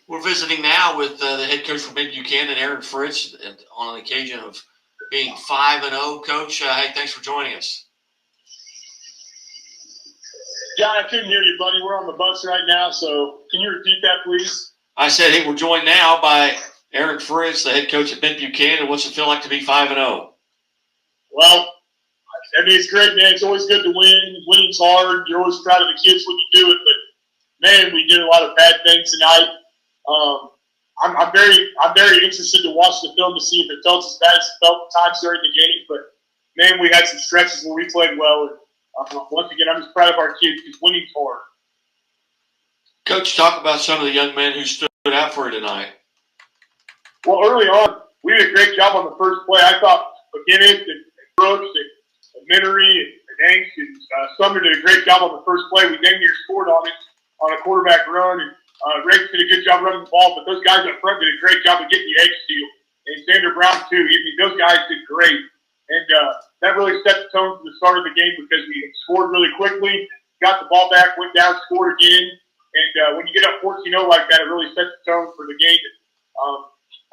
We're visiting now with the head coach from Mid-Bucannon, Aaron Fritz, on the occasion of being 5-0. Coach, hey, thanks for joining us. John, I couldn't hear you, buddy. We're on the bus right now, so can you repeat that, please? I said, hey, we're joined now by Aaron Fritz, the head coach at Mid-Bucannon. What's it feel like to be 5-0? Well, I mean, it's great, man. It's always good to win. Winning's hard. You're always proud of the kids when you do it, but man, we did a lot of bad things tonight. I'm very interested to watch the film to see if it felt as bad as it felt times during the game. But man, we had some stretches where we played well. And once again, I'm just proud of our kids because winning's hard. Coach, talk about some of the young men who stood out for you tonight. Well, early on, we did a great job on the first play. I thought McGinnis and Brooks and Minnery and Hanks and Sumner did a great job on the first play. We dang near scored on it on a quarterback run, and Ray did a good job running the ball. But those guys up front did a great job of getting the edge steal, and Xander Brown too. I mean, those guys did great, and that really set the tone for the start of the game because we scored really quickly, got the ball back, went down, scored again, and when you get up 14-0 like that, it really sets the tone for the game.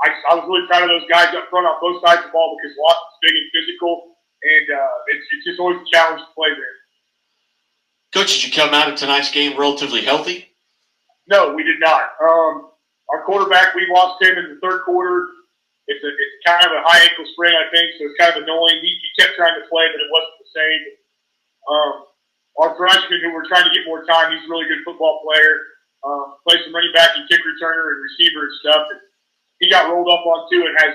I was really proud of those guys up front on both sides of the ball because Watson's big and physical, and it's just always a challenge to play there. Coach, did you come out of tonight's game relatively healthy? No, we did not. Our quarterback, we lost him in the third quarter. It's kind of a high ankle sprain, I think, so it's kind of annoying. He kept trying to play, but it wasn't the same. Our freshman, who we're trying to get more time, he's a really good football player. Plays some running back and kick returner and receiver and stuff. And he got rolled up on too and has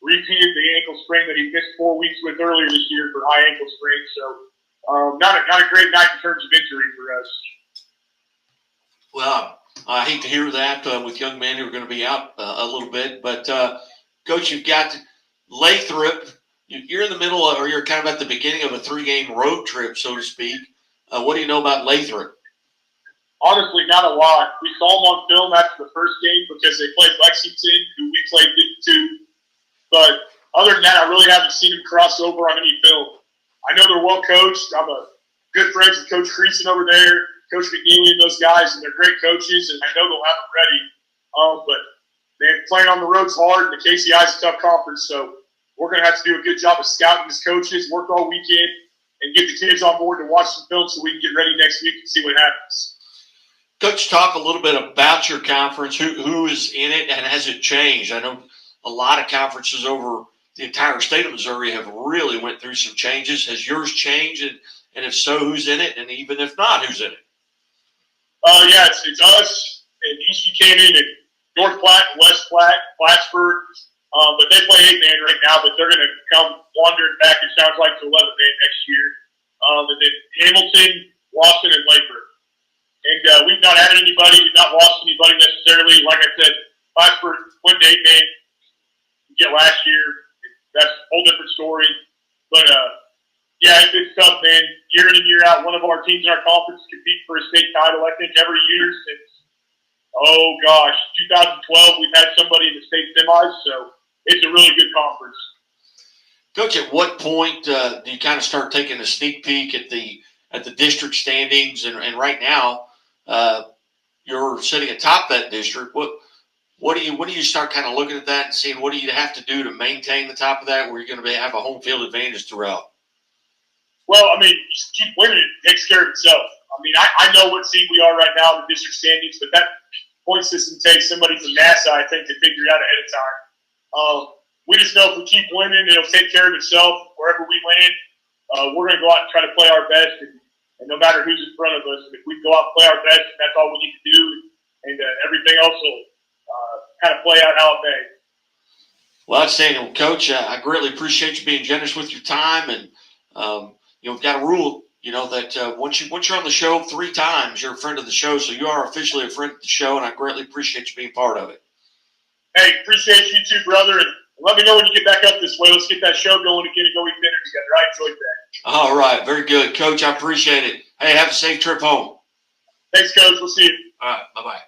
repeated the ankle sprain that he missed 4 weeks with earlier this year for high ankle sprain. So not a great night in terms of injury for us. Well, I hate to hear that with young men who are going to be out a little bit. But, Coach, you've got Lathrop. You're in the middle of, or you're kind of at the beginning of a 3-game road trip, so to speak. What do you know about Lathrop? Honestly, not a lot. We saw them on film after the first game because they played Lexington, who we played too. But other than that, I really haven't seen them cross over on any film. I know they're well coached. I'm a good friends with Coach Creason over there, Coach McNeely and those guys, and they're great coaches, and I know they'll have them ready. But man, playing on the road's hard, and the KCI is a tough conference, so we're going to have to do a good job of scouting as coaches, work all weekend, and get the kids on board to watch some film so we can get ready next week and see what happens. Coach, talk a little bit about your conference. Who is in it, and has it changed? I know a lot of conferences over the entire state of Missouri have really went through some changes. Has yours changed? And if so, who's in it? And even if not, who's in it? Yeah, it's us and East Buchanan and North Platte and West Platte, Plattsburgh. But they play 8-man right now, but they're going to come wandering back, it sounds like, to 11-man next year. And then Hamilton, Lawson, and Lathrop. And we've not added anybody, we've not lost anybody necessarily. Like I said, Plattsburgh went to 8-man last year. That's a whole different story. But, yeah, it's tough, man. Year in and year out, one of our teams in our conference competes for a state title, I think, every year since, 2012, we've had somebody in the state semis, so it's a really good conference. Coach, at what point do you kind of start taking a sneak peek at the district standings? And right now, you're sitting atop that district. What do you start kind of looking at that and seeing what do you have to do to maintain the top of that, where you're going to have a home field advantage throughout? Well, I mean, just keep winning. It takes care of itself. I mean, I know what seed we are right now in the district standings, but that point system takes somebody from NASA, I think, to figure it out ahead of time. We just know if we keep winning, it'll take care of itself wherever we land. We're going to go out and try to play our best, and no matter who's in front of us, if we go out and play our best, that's all we need to do, and everything else will kind of play out how it may. Well, outstanding. Coach, I greatly appreciate you being generous with your time, and we've got a rule, that once you're on the show 3 times, you're a friend of the show, so you are officially a friend of the show, and I greatly appreciate you being part of it. Hey, appreciate you too, brother, and let me know when you get back up this way. Let's get that show going again and go eat dinner together. I enjoyed that. All right, very good. Coach, I appreciate it. Hey, have a safe trip home. Thanks, Coach. We'll see you. All right, bye-bye.